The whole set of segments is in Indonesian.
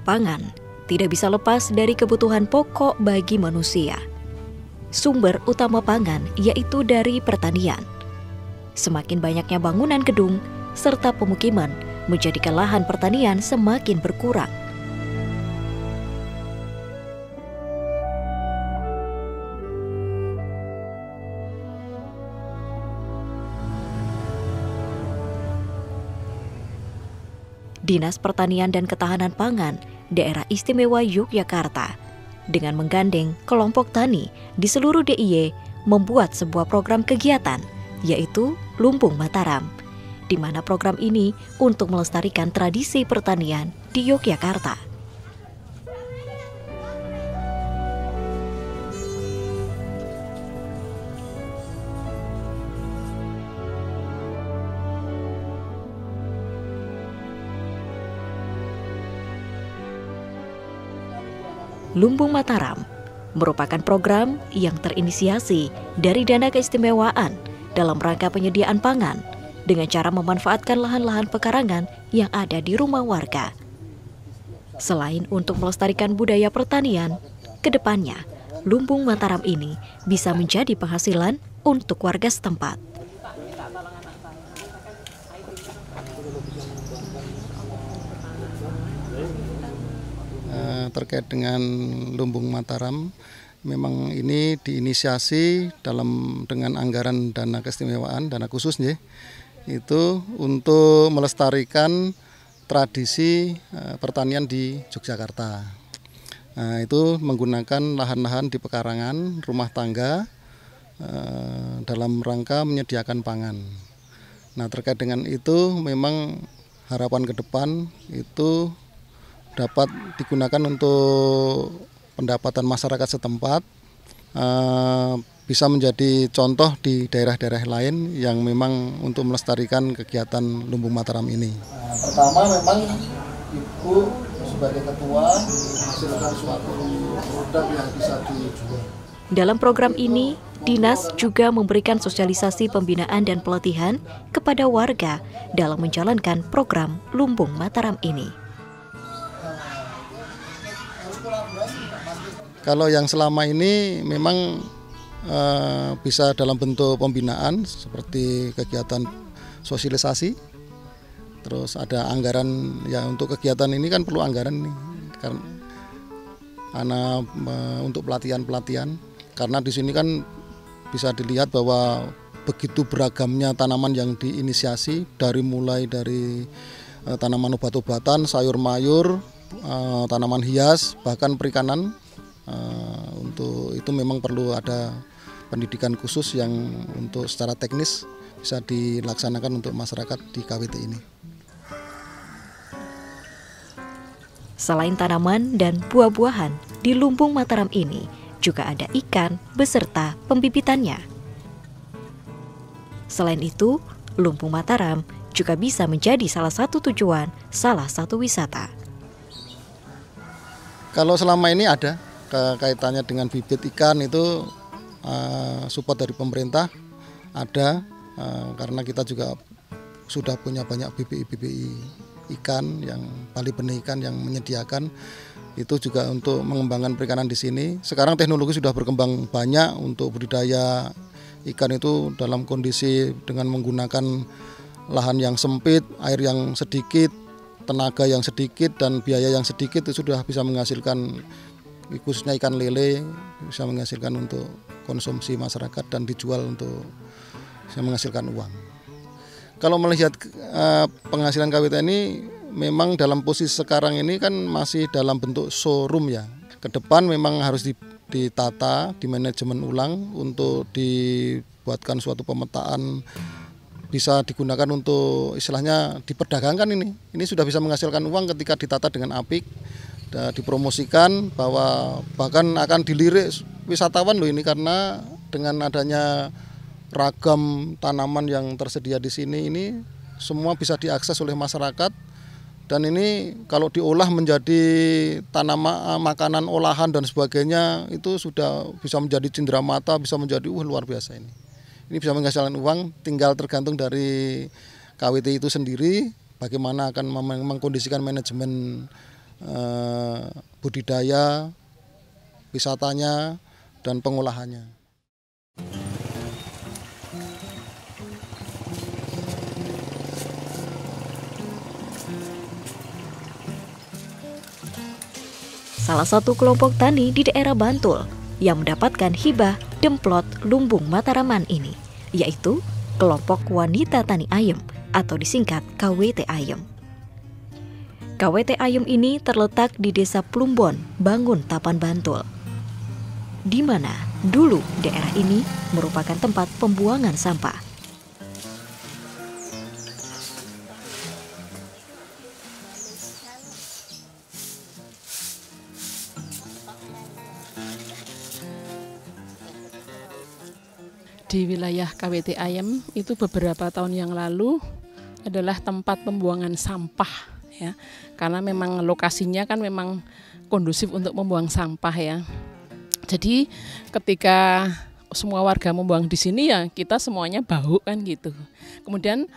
Pangan tidak bisa lepas dari kebutuhan pokok bagi manusia. Sumber utama pangan yaitu dari pertanian. Semakin banyaknya bangunan gedung serta pemukiman menjadikan lahan pertanian semakin berkurang. Dinas Pertanian dan Ketahanan Pangan Daerah Istimewa Yogyakarta dengan menggandeng kelompok tani di seluruh DIY membuat sebuah program kegiatan yaitu Lumbung Mataram, di mana program ini untuk melestarikan tradisi pertanian di Yogyakarta. Lumbung Mataram merupakan program yang terinisiasi dari dana keistimewaan dalam rangka penyediaan pangan dengan cara memanfaatkan lahan-lahan pekarangan yang ada di rumah warga. Selain untuk melestarikan budaya pertanian, kedepannya Lumbung Mataram ini bisa menjadi penghasilan untuk warga setempat. Terkait dengan Lumbung Mataram, memang ini diinisiasi dengan anggaran dana keistimewaan, dana khusus itu untuk melestarikan tradisi pertanian di Yogyakarta. Nah, itu menggunakan lahan-lahan di pekarangan, rumah tangga dalam rangka menyediakan pangan. Nah, terkait dengan itu memang harapan ke depan itu dapat digunakan untuk pendapatan masyarakat setempat, bisa menjadi contoh di daerah-daerah lain yang memang untuk melestarikan kegiatan Lumbung Mataram ini. Pertama memang Ibu sebagai ketua menghasilkan suatu produk yang bisa dijual. Dalam program ini, Dinas juga memberikan sosialisasi pembinaan dan pelatihan kepada warga dalam menjalankan program Lumbung Mataram ini. Kalau yang selama ini memang bisa dalam bentuk pembinaan seperti kegiatan sosialisasi, terus ada anggaran ya untuk kegiatan ini kan perlu anggaran nih, karena untuk pelatihan karena di sini kan bisa dilihat bahwa begitu beragamnya tanaman yang diinisiasi mulai dari tanaman obat-obatan, sayur mayur, tanaman hias, bahkan perikanan. Untuk itu memang perlu ada pendidikan khusus yang untuk secara teknis bisa dilaksanakan untuk masyarakat di KWT ini. Selain tanaman dan buah-buahan, di Lumbung Mataram ini juga ada ikan beserta pembibitannya. Selain itu, Lumbung Mataram juga bisa menjadi salah satu tujuan, salah satu wisata. Kalau selama ini ada kaitannya dengan bibit ikan itu support dari pemerintah ada, karena kita juga sudah punya banyak BPI ikan yang Bali Benih Ikan yang menyediakan itu juga untuk mengembangkan perikanan di sini. Sekarang teknologi sudah berkembang banyak untuk budidaya ikan itu dalam kondisi dengan menggunakan lahan yang sempit, air yang sedikit, tenaga yang sedikit dan biaya yang sedikit itu sudah bisa menghasilkan, khususnya ikan lele bisa menghasilkan untuk konsumsi masyarakat dan dijual untuk bisa menghasilkan uang. Kalau melihat penghasilan KWT ini memang dalam posisi sekarang ini kan masih dalam bentuk showroom ya. Ke depan memang harus ditata, dimanajemen ulang untuk dibuatkan suatu pemetaan bisa digunakan untuk istilahnya diperdagangkan ini. Ini sudah bisa menghasilkan uang ketika ditata dengan apik. Dipromosikan bahwa bahkan akan dilirik wisatawan loh ini, karena dengan adanya ragam tanaman yang tersedia di sini ini semua bisa diakses oleh masyarakat, dan ini kalau diolah menjadi tanaman makanan olahan dan sebagainya itu sudah bisa menjadi cindera mata, bisa menjadi luar biasa ini. Ini bisa menghasilkan uang, tinggal tergantung dari KWT itu sendiri bagaimana akan mengkondisikan manajemen budidaya, wisatanya, dan pengolahannya. Salah satu kelompok tani di daerah Bantul yang mendapatkan hibah demplot lumbung mataraman ini, yaitu kelompok wanita tani ayam atau disingkat KWT Ayam. KWT Ayam ini terletak di Desa Plumbon, Bangun, Tapan, Bantul, di mana dulu daerah ini merupakan tempat pembuangan sampah. Di wilayah KWT Ayam itu beberapa tahun yang lalu adalah tempat pembuangan sampah ya, karena memang lokasinya kan memang kondusif untuk membuang sampah ya. Jadi ketika semua warga membuang di sini ya kita semuanya bahu kan gitu. Kemudian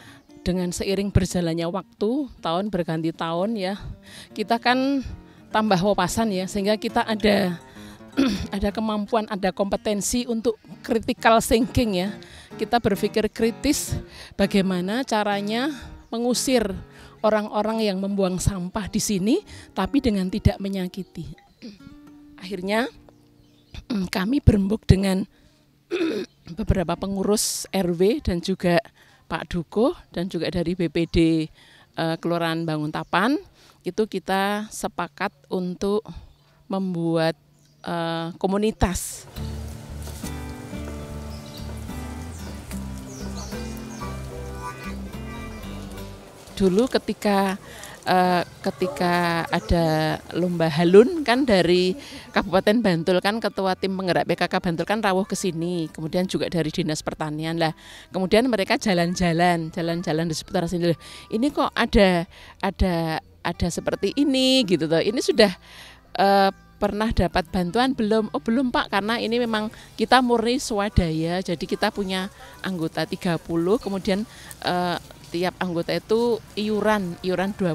dengan seiring berjalannya waktu, tahun berganti tahun ya, kita kan tambah wawasan ya, sehingga kita ada kemampuan, ada kompetensi untuk critical thinking ya. Kita berpikir kritis bagaimana caranya mengusir orang-orang yang membuang sampah di sini tapi dengan tidak menyakiti. Akhirnya kami berembuk dengan beberapa pengurus RW dan juga Pak Duko dan juga dari BPD Kelurahan Bangun Tapan, itu kita sepakat untuk membuat komunitas. Dulu ketika ada lomba halun kan dari Kabupaten Bantul kan, ketua tim penggerak PKK Bantul kan rawuh ke sini, kemudian juga dari Dinas Pertanian lah. Kemudian mereka jalan-jalan di seputar sini. Ini kok ada seperti ini gitu toh. Ini sudah pernah dapat bantuan belum? Oh belum Pak, karena ini memang kita murni swadaya, jadi kita punya anggota 30, kemudian tiap anggota itu iuran 25.000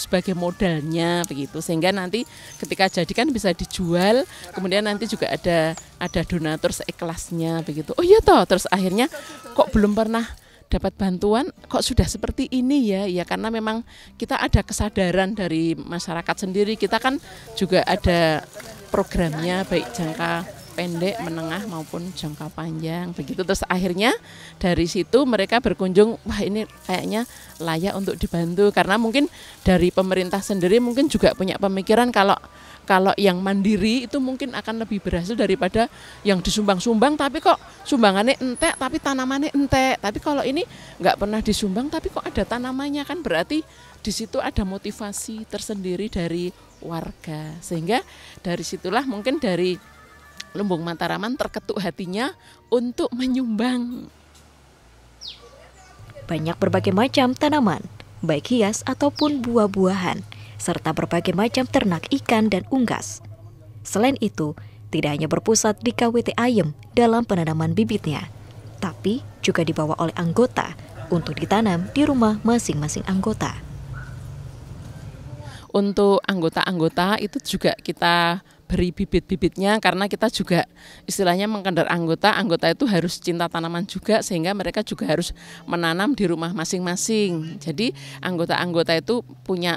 sebagai modalnya begitu, sehingga nanti ketika jadi kan bisa dijual, kemudian nanti juga ada donatur seikhlasnya begitu. Oh iya toh, terus akhirnya kok belum pernah dapat bantuan, kok sudah seperti ini ya? Ya karena memang kita ada kesadaran dari masyarakat sendiri. Kita kan juga ada programnya baik jangka pendek, menengah maupun jangka panjang begitu. Terus akhirnya dari situ mereka berkunjung, wah ini kayaknya layak untuk dibantu, karena mungkin dari pemerintah sendiri mungkin juga punya pemikiran kalau yang mandiri itu mungkin akan lebih berhasil daripada yang disumbang-sumbang tapi kok sumbangannya entek tapi tanamannya entek. Tapi kalau ini nggak pernah disumbang tapi kok ada tanamannya, kan berarti di situ ada motivasi tersendiri dari warga. Sehingga dari situlah mungkin dari Lumbung Mataraman terketuk hatinya untuk menyumbang. Banyak berbagai macam tanaman, baik hias ataupun buah-buahan, serta berbagai macam ternak ikan dan unggas. Selain itu, tidak hanya berpusat di KWT Ayam dalam penanaman bibitnya, tapi juga dibawa oleh anggota untuk ditanam di rumah masing-masing anggota. Untuk anggota-anggota itu juga kita beri bibit-bibitnya, karena kita juga istilahnya mengkandar anggota itu harus cinta tanaman juga, sehingga mereka juga harus menanam di rumah masing-masing. Jadi anggota-anggota itu punya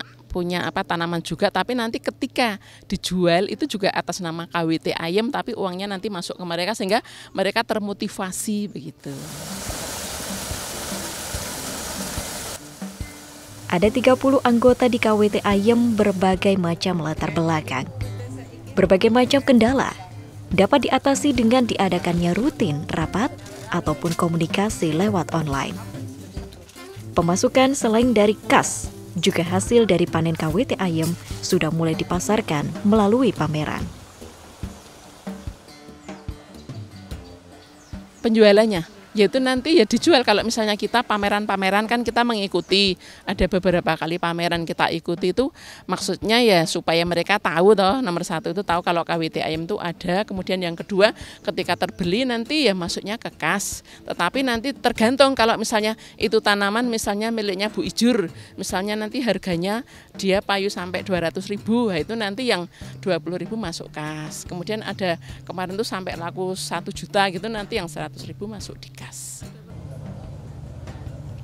tanaman juga, tapi nanti ketika dijual itu juga atas nama KWT Ayam, tapi uangnya nanti masuk ke mereka sehingga mereka termotivasi begitu. Ada 30 anggota di KWT Ayam berbagai macam latar belakang. Berbagai macam kendala dapat diatasi dengan diadakannya rutin rapat ataupun komunikasi lewat online. Pemasukan selain dari kas, juga hasil dari panen KWT Ayam sudah mulai dipasarkan melalui pameran. Penjualannya Yaitu nanti ya dijual. Kalau misalnya kita pameran-pameran kan kita mengikuti, ada beberapa kali pameran kita ikuti itu, maksudnya ya supaya mereka tahu toh, nomor satu itu tahu kalau KWT ayam itu ada, kemudian yang kedua ketika terbeli nanti ya masuknya ke kas. Tetapi nanti tergantung kalau misalnya itu tanaman misalnya miliknya Bu Ijur, misalnya nanti harganya dia payu sampai 200.000, nah itu nanti yang 20.000 masuk kas. Kemudian ada kemarin tuh sampai laku 1 juta gitu, nanti yang 100.000 masuk di kas.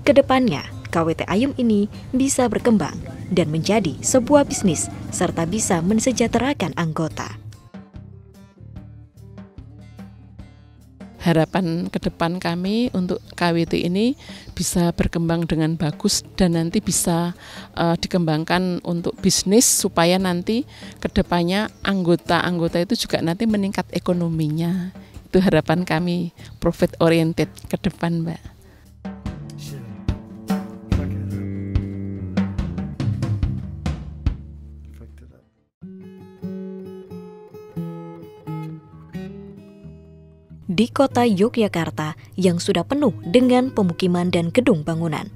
Kedepannya, KWT ayam ini bisa berkembang dan menjadi sebuah bisnis serta bisa mensejahterakan anggota. Harapan ke depan kami untuk KWT ini bisa berkembang dengan bagus dan nanti bisa dikembangkan untuk bisnis supaya nanti ke depannya anggota-anggota itu juga nanti meningkat ekonominya. Itu harapan kami, profit oriented ke depan, Mbak. Di kota Yogyakarta yang sudah penuh dengan pemukiman dan gedung bangunan,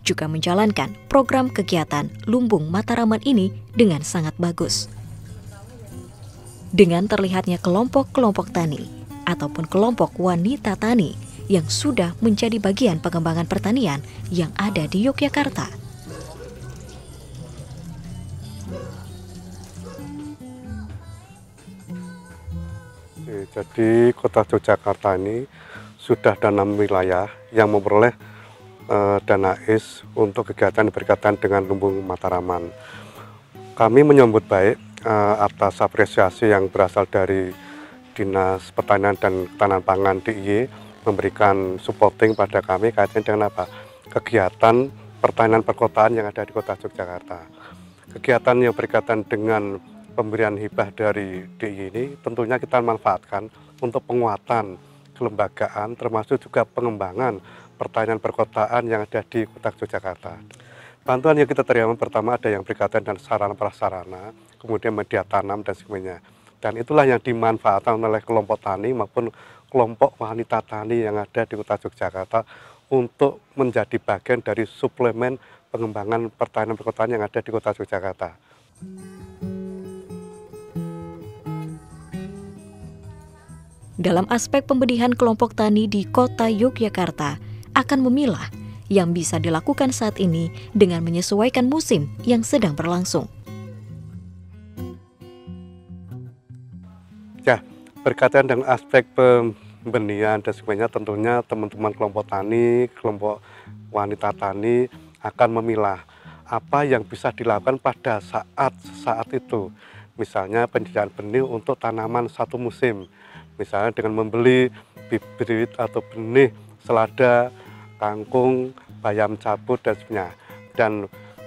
juga menjalankan program kegiatan Lumbung Mataraman ini dengan sangat bagus. Dengan terlihatnya kelompok-kelompok tani ataupun kelompok wanita tani yang sudah menjadi bagian pengembangan pertanian yang ada di Yogyakarta. Jadi kota Yogyakarta ini sudah ada 6 wilayah yang memperoleh dana IS untuk kegiatan berkaitan dengan lumbung mataraman. Kami menyambut baik atas apresiasi yang berasal dari Dinas Pertanian dan Ketahanan Pangan DIY memberikan supporting pada kami kaitannya dengan apa? Kegiatan pertanian perkotaan yang ada di kota Yogyakarta. Kegiatan yang berkaitan dengan pemberian hibah dari DIY ini tentunya kita manfaatkan untuk penguatan kelembagaan termasuk juga pengembangan pertanian perkotaan yang ada di kota Yogyakarta. Bantuan yang kita terima pertama ada yang berkaitan dengan sarana prasarana, kemudian media tanam dan sebagainya. Dan itulah yang dimanfaatkan oleh kelompok tani maupun kelompok wanita tani yang ada di kota Yogyakarta untuk menjadi bagian dari suplemen pengembangan pertanian perkotaan yang ada di kota Yogyakarta. Dalam aspek pembenihan kelompok tani di kota Yogyakarta akan memilah yang bisa dilakukan saat ini dengan menyesuaikan musim yang sedang berlangsung. Ya, berkaitan dengan aspek pembenihan dan sebagainya, tentunya teman-teman kelompok tani, kelompok wanita tani akan memilah apa yang bisa dilakukan pada saat itu. Misalnya penyediaan benih untuk tanaman satu musim. Misalnya dengan membeli bibit atau benih selada, kangkung, bayam cabut dan sebagainya. Dan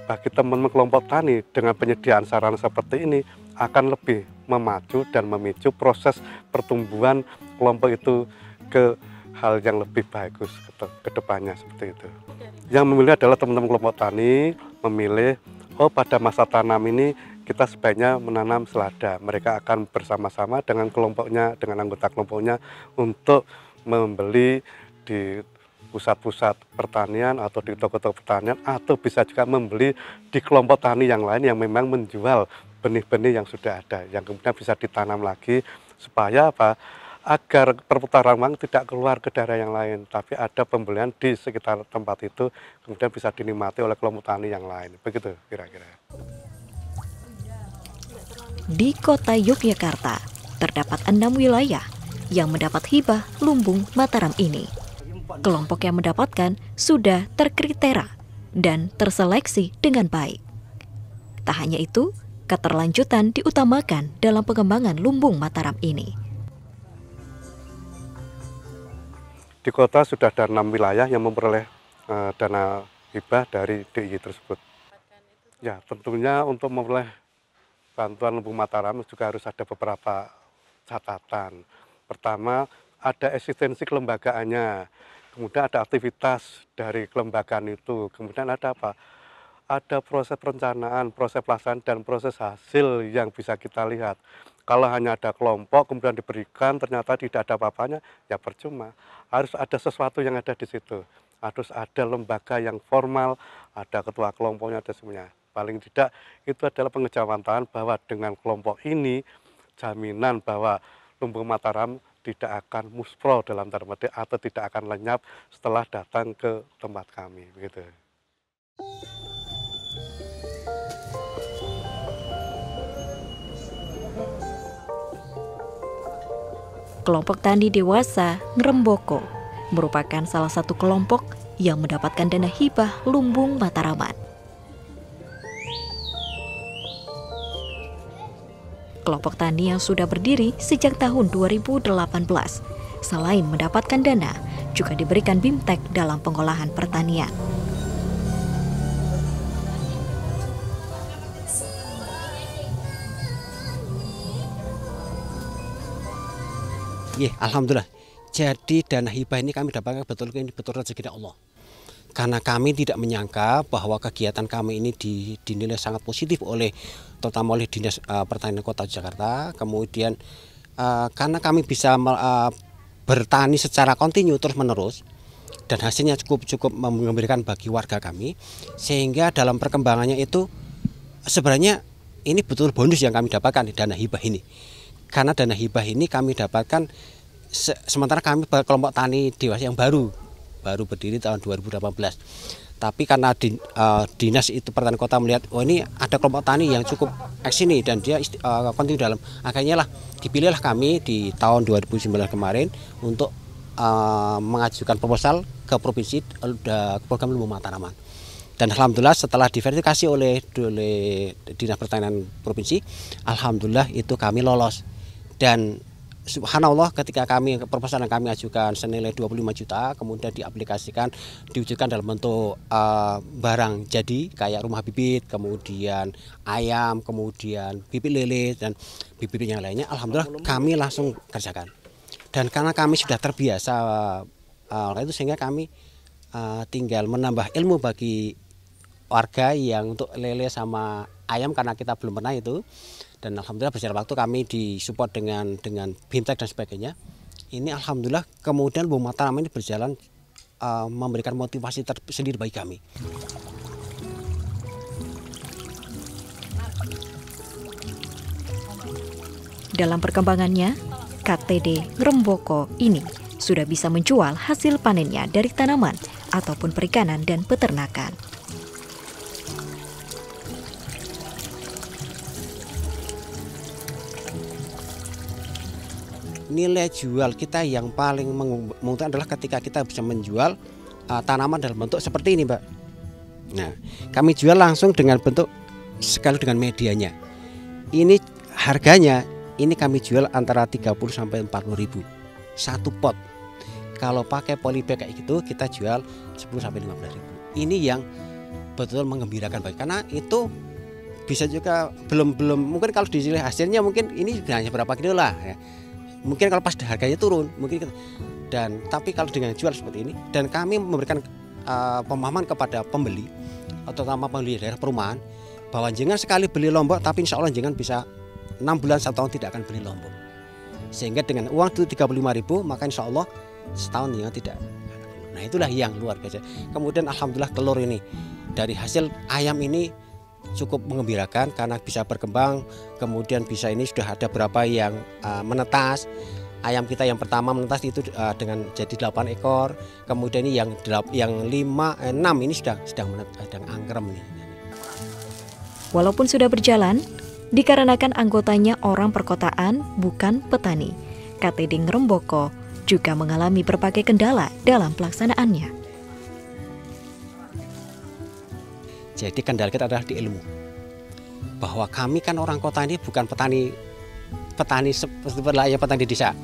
bagi teman-teman kelompok tani dengan penyediaan sarana seperti ini akan lebih memacu dan memicu proses pertumbuhan kelompok itu ke hal yang lebih bagus ke depannya seperti itu. Yang memilih adalah teman-teman kelompok tani memilih pada masa tanam ini kita sebaiknya menanam selada. Mereka akan bersama-sama dengan kelompoknya, dengan anggota kelompoknya untuk membeli di pusat-pusat pertanian atau di toko-toko pertanian, atau bisa juga membeli di kelompok tani yang lain yang memang menjual benih-benih yang sudah ada, yang kemudian bisa ditanam lagi supaya apa? Agar perputaran uang tidak keluar ke daerah yang lain, tapi ada pembelian di sekitar tempat itu, kemudian bisa dinikmati oleh kelompok tani yang lain. Begitu kira-kira. Di kota Yogyakarta, terdapat 6 wilayah yang mendapat hibah lumbung Mataram ini. Kelompok yang mendapatkan sudah terkriteria dan terseleksi dengan baik. Tak hanya itu, keterlanjutan diutamakan dalam pengembangan lumbung Mataram ini. Di kota sudah ada 6 wilayah yang memperoleh dana hibah dari DIY tersebut. Ya, tentunya untuk memperoleh bantuan lumbung Mataram juga harus ada beberapa catatan. Pertama, ada eksistensi kelembagaannya. Kemudian ada aktivitas dari kelembagaan itu. Kemudian ada apa? ada proses perencanaan, proses pelaksanaan, dan proses hasil yang bisa kita lihat. Kalau hanya ada kelompok kemudian diberikan ternyata tidak ada apa-apanya, ya percuma. Harus ada sesuatu yang ada di situ. Harus ada lembaga yang formal, ada ketua kelompoknya, ada semuanya. Paling tidak itu adalah pengejawantahun bahwa dengan kelompok ini jaminan bahwa Lumbung Mataram tidak akan muspro dalam tanda petik atau tidak akan lenyap setelah datang ke tempat kami begitu. Kelompok tani dewasa Ngremboko merupakan salah satu kelompok yang mendapatkan dana hibah Lumbung Mataraman. Kelompok tani yang sudah berdiri sejak tahun 2018, selain mendapatkan dana, juga diberikan BIMTEK dalam pengolahan pertanian. Alhamdulillah. Jadi dana hibah ini kami dapatkan betul rezeki Allah. Karena kami tidak menyangka bahwa kegiatan kami ini dinilai sangat positif terutama oleh Dinas Pertanian Kota Jakarta. Kemudian karena kami bisa bertani secara kontinu terus menerus dan hasilnya cukup mengembirakan bagi warga kami, sehingga dalam perkembangannya itu sebenarnya ini betul bonus yang kami dapatkan di dana hibah ini. Karena dana hibah ini kami dapatkan sementara kami kelompok tani dewasa yang baru berdiri tahun 2018. Tapi karena dinas itu Pertanian Kota melihat ini ada kelompok tani yang cukup eksis ini dan dia kontinu dalam, akhirnya lah dipilihlah kami di tahun 2019 kemarin untuk mengajukan proposal ke provinsi program Lumbung Mataraman. Dan alhamdulillah setelah diverifikasi oleh Dinas Pertanian Provinsi, alhamdulillah itu kami lolos. Dan subhanallah ketika proposal yang kami ajukan senilai 25 juta kemudian diaplikasikan, diwujudkan dalam bentuk barang jadi kayak rumah bibit, kemudian ayam, kemudian bibit lele dan bibit yang lainnya, alhamdulillah kami langsung kerjakan. Dan karena kami sudah terbiasa itu sehingga kami tinggal menambah ilmu bagi warga yang untuk lele sama ayam karena kita belum pernah itu. Dan alhamdulillah berjalan waktu kami disupport dengan BIMTEK dan sebagainya. Ini alhamdulillah kemudian Lumbung Mataram ini berjalan memberikan motivasi tersendiri bagi kami. Dalam perkembangannya, KTD Ngremboko ini sudah bisa menjual hasil panennya dari tanaman ataupun perikanan dan peternakan. Nilai jual kita yang paling menguntungkan adalah ketika kita bisa menjual tanaman dalam bentuk seperti ini, Mbak. Nah, kami jual langsung dengan bentuk sekali dengan medianya. Ini harganya, ini kami jual antara 30 sampai 40 ribu satu pot. Kalau pakai polybag kayak gitu kita jual 10 sampai 15 ribu. Ini yang betul menggembirakan bagi, karena itu bisa juga belum mungkin kalau dilihat hasilnya mungkin ini hanya berapa kilo lah ya. Mungkin kalau pas harganya turun mungkin tapi kalau dengan jual seperti ini dan kami memberikan pemahaman kepada pembeli atau terutama pembeli daerah perumahan bahwa jangan sekali beli lombok tapi insya Allah jangan bisa 6 bulan 1 tahun tidak akan beli lombok, sehingga dengan uang itu 35.000 maka insya Allah setahun ya tidak. Nah itulah yang luar biasa. Kemudian alhamdulillah telur ini dari hasil ayam ini cukup mengembirakan karena bisa berkembang, kemudian bisa ini sudah ada berapa yang menetas. Ayam kita yang pertama menetas itu dengan jadi 8 ekor, kemudian ini yang 6 ini sedang angkrem ini. Walaupun sudah berjalan, dikarenakan anggotanya orang perkotaan bukan petani, KTD Ngremboko juga mengalami berbagai kendala dalam pelaksanaannya. Jadi kendala kita adalah di ilmu. Bahwa kami kan orang kota ini bukan petani seperti petani desa.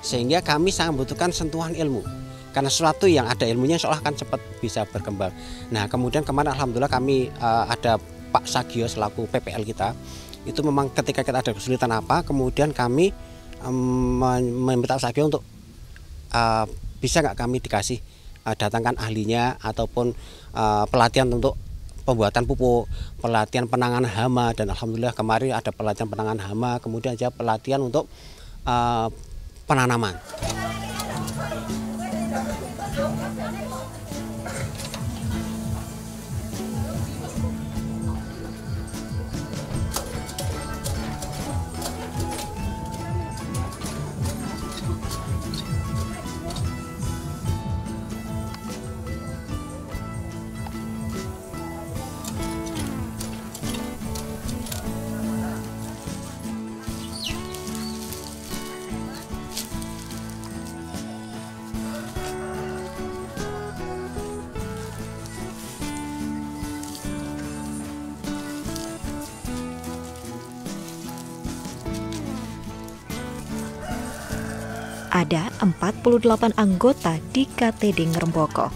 Sehingga kami sangat membutuhkan sentuhan ilmu. Karena sesuatu yang ada ilmunya seolah akan cepat bisa berkembang. Nah kemudian kemarin alhamdulillah kami ada Pak Sagio selaku PPL kita. Itu memang ketika kita ada kesulitan apa, kemudian kami meminta Sagio untuk bisa nggak kami dikasih datangkan ahlinya ataupun pelatihan untuk pembuatan pupuk, pelatihan penanganan hama, dan alhamdulillah kemarin ada pelatihan penanganan hama, kemudian ada pelatihan untuk penanaman. Ada 48 anggota di KTD Ngrembaka,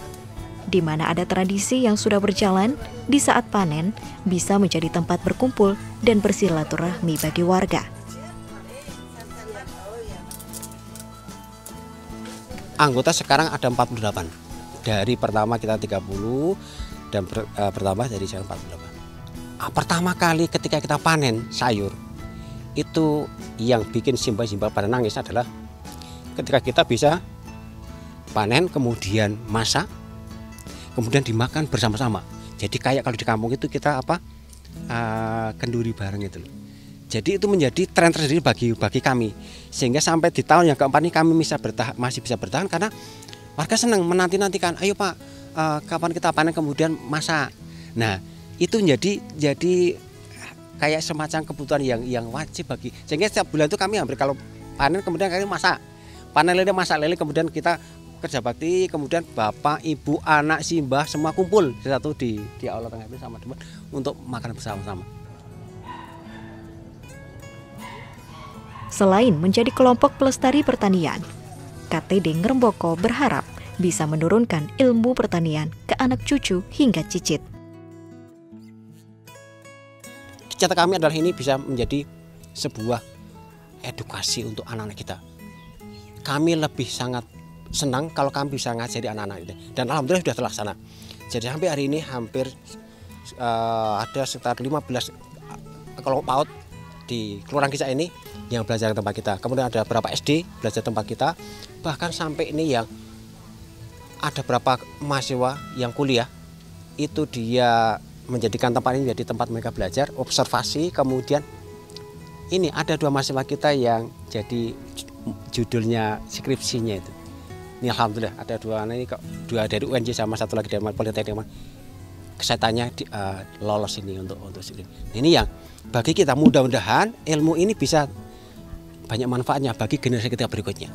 di mana ada tradisi yang sudah berjalan di saat panen bisa menjadi tempat berkumpul dan bersilaturahmi bagi warga. Anggota sekarang ada 48. Dari pertama kita 30 dan bertambah dari sekarang 48. Pertama kali ketika kita panen sayur, itu yang bikin simbah-simbah pada nangis adalah ketika kita bisa panen, kemudian masak, kemudian dimakan bersama-sama. Jadi kayak kalau di kampung itu kita kenduri bareng itu. Jadi itu menjadi tren tersendiri bagi kami. Sehingga sampai di tahun yang keempat ini kami masih bisa bertahan karena warga senang menanti-nantikan. Ayo Pak, kapan kita panen kemudian masak. Nah itu jadi kayak semacam kebutuhan yang wajib bagi. Sehingga setiap bulan itu kami hampir kalau panen kemudian kami masak. Panen lele, masak lele, kemudian kita kerja bakti, kemudian bapak, ibu, anak, simbah semua kumpul di aula tengah itu sama teman untuk makan bersama-sama. Selain menjadi kelompok pelestari pertanian, KTD Ngrembaka berharap bisa menurunkan ilmu pertanian ke anak cucu hingga cicit. Cita kami adalah ini bisa menjadi sebuah edukasi untuk anak-anak kita. Kami lebih sangat senang kalau kami bisa ngajari anak-anak ini, dan alhamdulillah sudah terlaksana. Jadi sampai hari ini hampir ada sekitar 15 kelompok PAUD di Kelurahan Kicak ini yang belajar tempat kita. Kemudian ada beberapa SD belajar tempat kita, bahkan sampai ini yang ada beberapa mahasiswa yang kuliah itu dia menjadikan tempat ini menjadi tempat mereka belajar, observasi. Kemudian ini ada 2 mahasiswa kita yang jadi judulnya skripsinya itu. Ini alhamdulillah ada 2 anak ini, 2 dari UNJ sama 1 lagi dari Politeknik. Kesehatannya lolos ini untuk skripsi. Ini yang bagi kita mudah-mudahan ilmu ini bisa banyak manfaatnya bagi generasi kita berikutnya.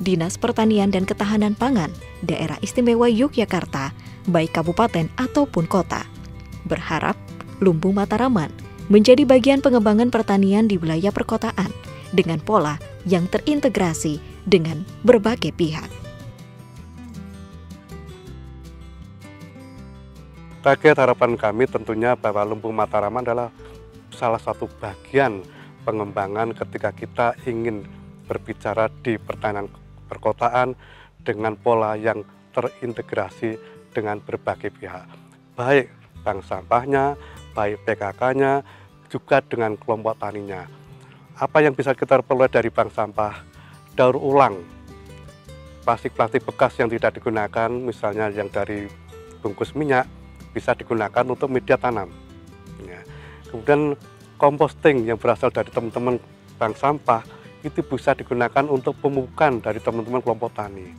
Dinas Pertanian dan Ketahanan Pangan Daerah Istimewa Yogyakarta, baik kabupaten ataupun kota, berharap Lumbung Mataraman menjadi bagian pengembangan pertanian di wilayah perkotaan dengan pola yang terintegrasi dengan berbagai pihak. Target harapan kami tentunya bahwa Lumbung Mataraman adalah salah satu bagian pengembangan ketika kita ingin berbicara di pertanian perkotaan dengan pola yang terintegrasi dengan berbagai pihak, baik bank sampahnya, baik PKK-nya, juga dengan kelompok taninya. Apa yang bisa kita peroleh dari bank sampah? Daur ulang plastik-plastik bekas yang tidak digunakan, misalnya yang dari bungkus minyak, bisa digunakan untuk media tanam. Ya. Kemudian composting yang berasal dari teman-teman bank sampah itu bisa digunakan untuk pemupukan dari teman-teman kelompok tani.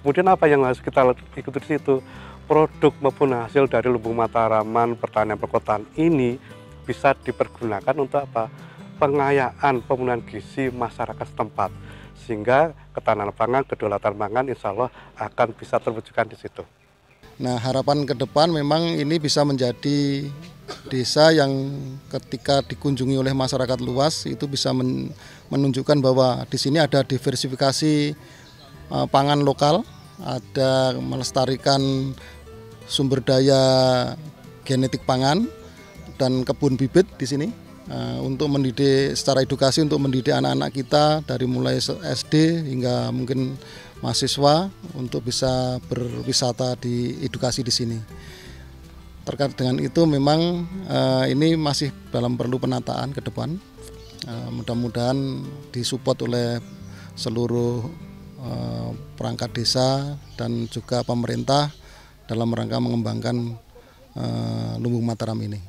Kemudian apa yang harus kita ikuti di situ? Produk maupun hasil dari Lumbung Mataraman pertanian perkotaan ini bisa dipergunakan untuk apa? Pengayaan pemenuhan gizi masyarakat setempat, sehingga ketahanan pangan, kedaulatan pangan insya Allah akan bisa terwujudkan di situ. Nah, harapan ke depan memang ini bisa menjadi desa yang ketika dikunjungi oleh masyarakat luas itu bisa menunjukkan bahwa di sini ada diversifikasi pangan lokal, ada melestarikan sumber daya genetik pangan dan kebun bibit di sini untuk mendidik secara edukasi, untuk mendidik anak-anak kita dari mulai SD hingga mungkin mahasiswa untuk bisa berwisata di edukasi di sini. Terkait dengan itu memang ini masih dalam perlu penataan ke depan. Mudah-mudahan disupport oleh seluruh perangkat desa dan juga pemerintah dalam rangka mengembangkan Lumbung Mataram ini.